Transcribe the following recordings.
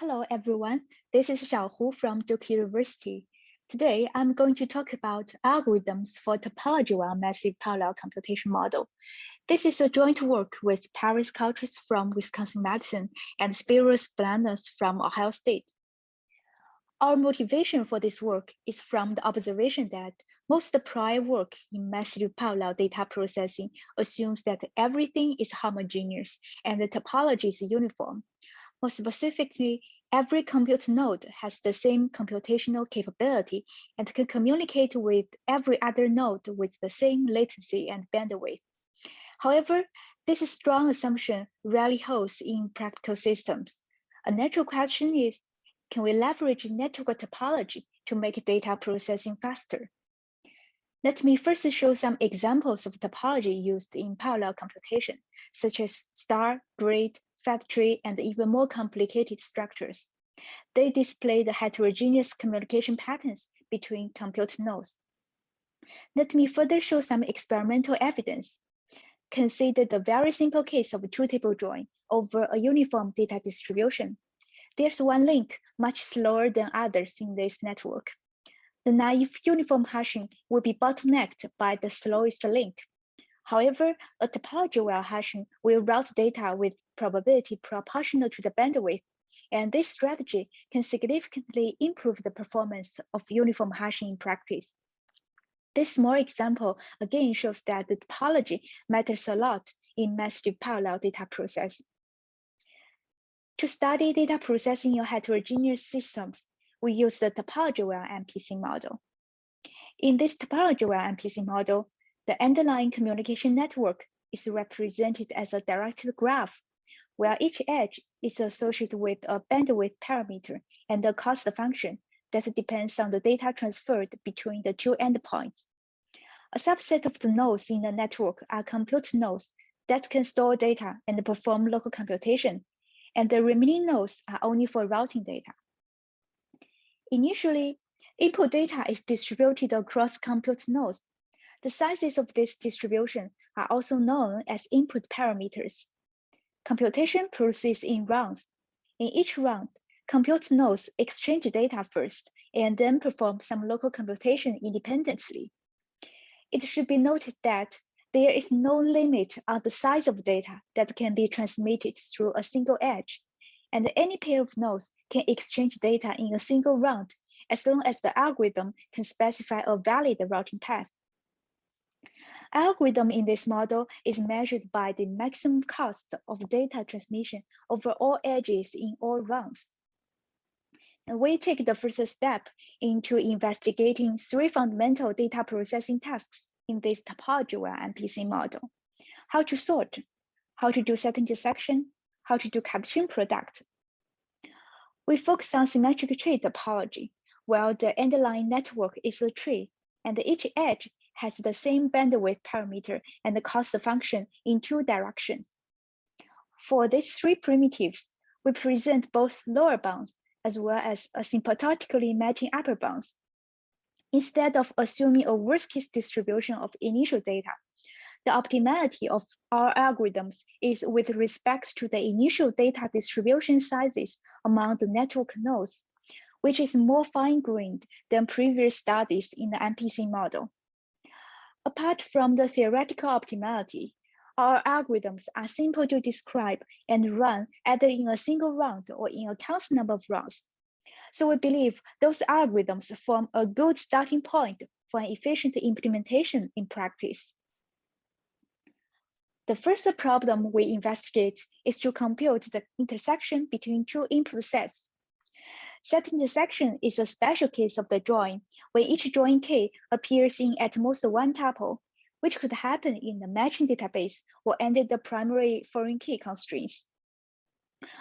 Hello, everyone. This is Xiaohu from Duke University. Today, I'm going to talk about algorithms for topology while massive parallel computation model. This is a joint work with Paris Cultures from Wisconsin-Madison and Spiros Blanas from Ohio State. Our motivation for this work is from the observation that most prior work in massive parallel data processing assumes that everything is homogeneous and the topology is uniform. More specifically, every compute node has the same computational capability and can communicate with every other node with the same latency and bandwidth. However, this strong assumption rarely holds in practical systems. A natural question is, can we leverage network topology to make data processing faster? Let me first show some examples of topology used in parallel computation, such as star, grid, fat tree, and even more complicated structures. They display the heterogeneous communication patterns between compute nodes. Let me further show some experimental evidence. Consider the very simple case of two-table join over a uniform data distribution. There's one link much slower than others in this network. The naive uniform hashing will be bottlenecked by the slowest link. However, a topology-aware hashing will route data with probability proportional to the bandwidth, and this strategy can significantly improve the performance of uniform hashing in practice. This small example again shows that the topology matters a lot in massive parallel data processing. To study data processing in heterogeneous systems, we use the topology-aware MPC model. In this topology-aware MPC model, the underlying communication network is represented as a directed graph, where each edge is associated with a bandwidth parameter and a cost function that depends on the data transferred between the two endpoints. A subset of the nodes in the network are compute nodes that can store data and perform local computation, and the remaining nodes are only for routing data. Initially, input data is distributed across compute nodes. The sizes of this distribution are also known as input parameters. Computation proceeds in rounds. In each round, compute nodes exchange data first and then perform some local computation independently. It should be noted that there is no limit on the size of data that can be transmitted through a single edge, and any pair of nodes can exchange data in a single round as long as the algorithm can specify a valid routing path. Algorithm in this model is measured by the maximum cost of data transmission over all edges in all rounds. And we take the first step into investigating three fundamental data processing tasks in this topology-aware MPC model: how to sort, how to do set intersection, how to do Cartesian product. We focus on symmetric tree topology, while the underlying network is a tree, and each edge has the same bandwidth parameter and the cost function in two directions. For these three primitives, we present both lower bounds as well as asymptotically matching upper bounds. Instead of assuming a worst-case distribution of initial data, the optimality of our algorithms is with respect to the initial data distribution sizes among the network nodes, which is more fine-grained than previous studies in the MPC model. Apart from the theoretical optimality, our algorithms are simple to describe and run either in a single round or in a countless number of rounds. So we believe those algorithms form a good starting point for an efficient implementation in practice. The first problem we investigate is to compute the intersection between two input sets. Set intersection is a special case of the join, where each join K appears in at most one tuple, which could happen in the matching database or under the primary foreign key constraints.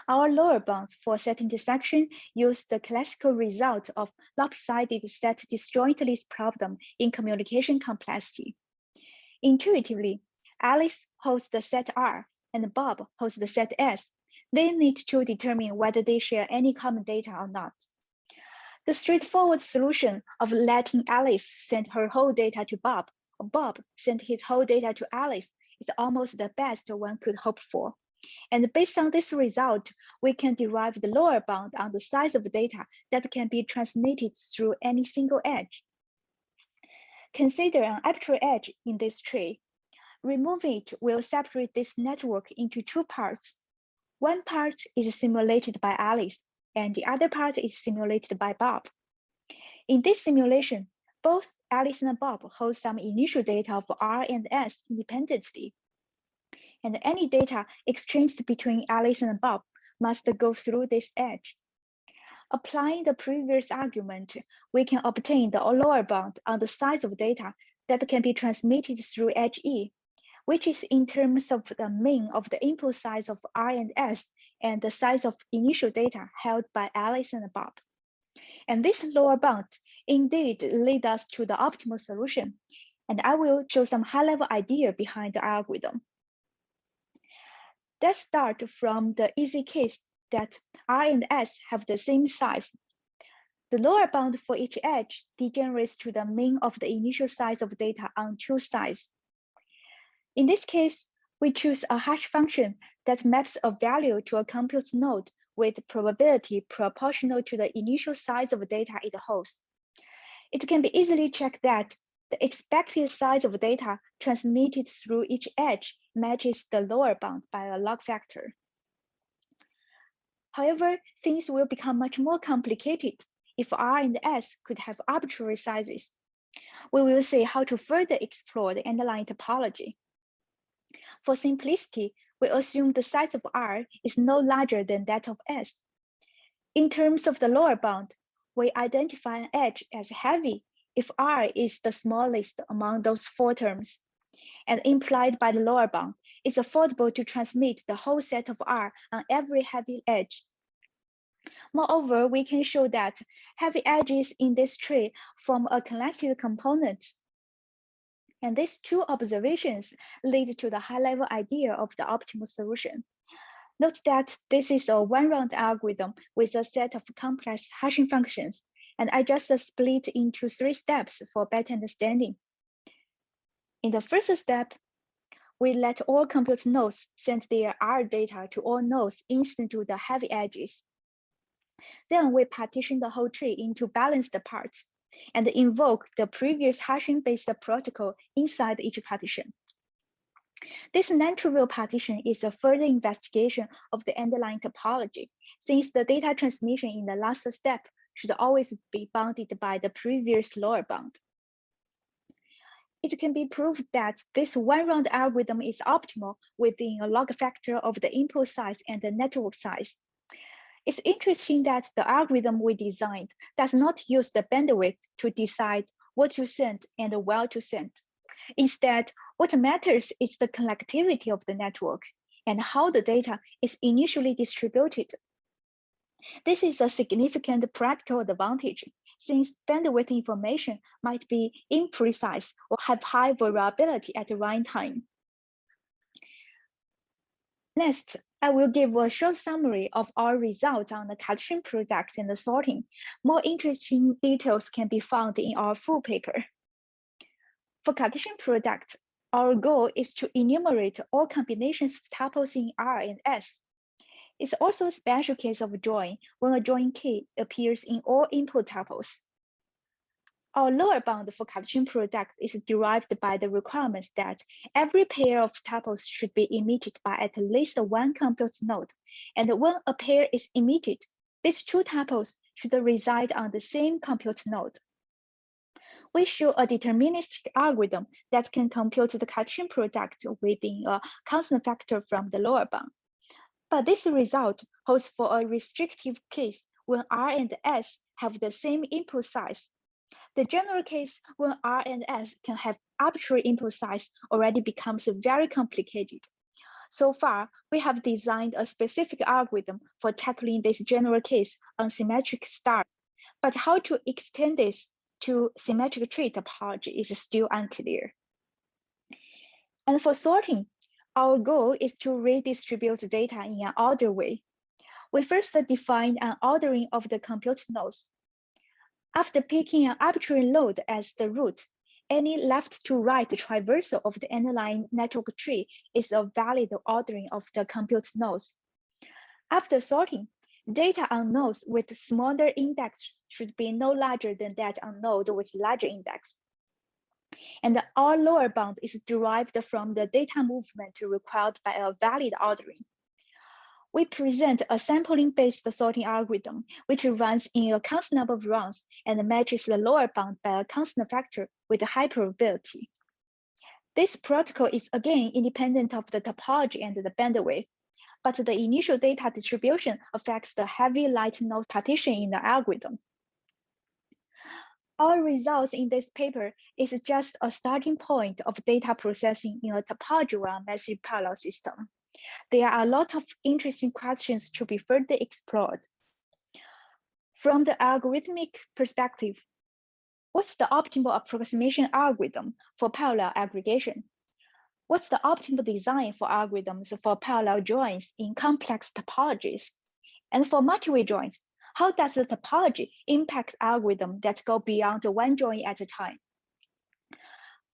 Our lower bounds for set intersection use the classical result of lopsided set disjoint list problem in communication complexity. Intuitively, Alice holds the set R and Bob holds the set S. They need to determine whether they share any common data or not. The straightforward solution of letting Alice send her whole data to Bob, or Bob send his whole data to Alice, is almost the best one could hope for. And based on this result, we can derive the lower bound on the size of data that can be transmitted through any single edge. Consider an arbitrary edge in this tree. Removing it will separate this network into two parts. One part is simulated by Alice, and the other part is simulated by Bob. In this simulation, both Alice and Bob hold some initial data of R and S independently. And any data exchanged between Alice and Bob must go through this edge. Applying the previous argument, we can obtain the lower bound on the size of data that can be transmitted through edge E, which is in terms of the mean of the input size of R and S and the size of initial data held by Alice and Bob. And this lower bound indeed leads us to the optimal solution. And I will show some high-level idea behind the algorithm. Let's start from the easy case that R and S have the same size. The lower bound for each edge degenerates to the mean of the initial size of data on two sides. In this case, we choose a hash function that maps a value to a compute node with probability proportional to the initial size of data it holds. It can be easily checked that the expected size of data transmitted through each edge matches the lower bound by a log factor. However, things will become much more complicated if R and S could have arbitrary sizes. We will see how to further explore the underlying topology. For simplicity, we assume the size of R is no larger than that of S. In terms of the lower bound, we identify an edge as heavy if R is the smallest among those four terms. And implied by the lower bound, it's affordable to transmit the whole set of R on every heavy edge. Moreover, we can show that heavy edges in this tree form a connected component. And these two observations lead to the high-level idea of the optimal solution. Note that this is a one-round algorithm with a set of complex hashing functions, and I just split into 3 steps for better understanding. In the first step, we let all compute nodes send their R data to all nodes instant to the heavy edges. Then we partition the whole tree into balanced parts and invoke the previous hashing-based protocol inside each partition. This non-trivial partition is a further investigation of the underlying topology, since the data transmission in the last step should always be bounded by the previous lower bound. It can be proved that this one-round algorithm is optimal within a log factor of the input size and the network size. It's interesting that the algorithm we designed does not use the bandwidth to decide what to send and where to send. Instead, what matters is the connectivity of the network and how the data is initially distributed. This is a significant practical advantage, since bandwidth information might be imprecise or have high variability at runtime. Next, I will give a short summary of our results on the Cartesian product and the sorting. More interesting details can be found in our full paper. For Cartesian product, our goal is to enumerate all combinations of tuples in R and S. It's also a special case of join when a join key appears in all input tuples. Our lower bound for Cartesian product is derived by the requirements that every pair of tuples should be emitted by at least one compute node, and when a pair is emitted, these two tuples should reside on the same compute node. We show a deterministic algorithm that can compute the Cartesian product within a constant factor from the lower bound. But this result holds for a restrictive case when R and S have the same input size. The general case when R and S can have arbitrary input size already becomes very complicated. So far, we have designed a specific algorithm for tackling this general case on symmetric star, but how to extend this to symmetric tree topology is still unclear. And for sorting, our goal is to redistribute data in an ordered way. We first define an ordering of the compute nodes. After picking an arbitrary node as the root, any left to right traversal of the underlying network tree is a valid ordering of the compute nodes. After sorting, data on nodes with smaller index should be no larger than that on node with larger index. And our lower bound is derived from the data movement required by a valid ordering. We present a sampling-based sorting algorithm, which runs in a constant number of runs and matches the lower bound by a constant factor with a high probability. This protocol is again independent of the topology and the bandwidth, but the initial data distribution affects the heavy light node partition in the algorithm. Our results in this paper is just a starting point of data processing in a topology-aware massive parallel system. There are a lot of interesting questions to be further explored. From the algorithmic perspective, what's the optimal approximation algorithm for parallel aggregation? What's the optimal design for algorithms for parallel joins in complex topologies? And for multi-way joins, how does the topology impact algorithms that go beyond one join at a time?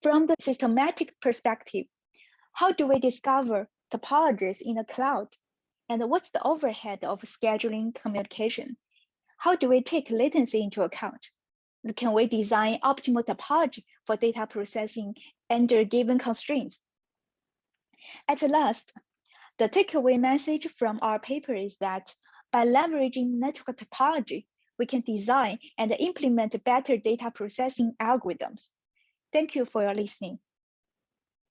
From the systematic perspective, how do we discover topologies in the cloud? And what's the overhead of scheduling communication? How do we take latency into account? Can we design optimal topology for data processing under given constraints? At last, the takeaway message from our paper is that by leveraging network topology, we can design and implement better data processing algorithms. Thank you for your listening.